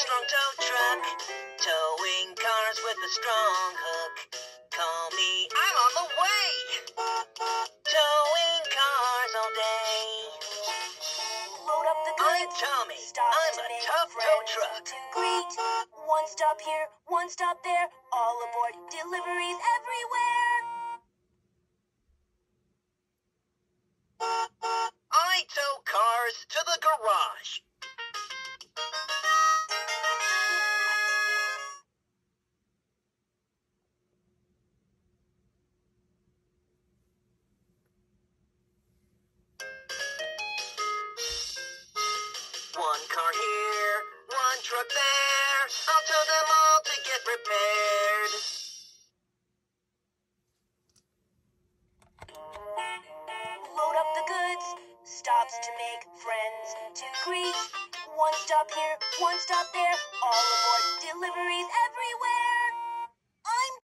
strong tow truck, towing cars with a strong hook. Call me, I'm on the way. Towing cars all day. Load up the goods. I'm Tommy. Stop I'm to a make tough tow friends truck. to greet. One stop here, one stop there. All aboard, deliveries everywhere. I tow cars to the garage. One car here, one truck there. I'll tow them all to get repaired. Load up the goods. Stops to make friends to greet. One stop here, one stop there. All aboard, deliveries everywhere.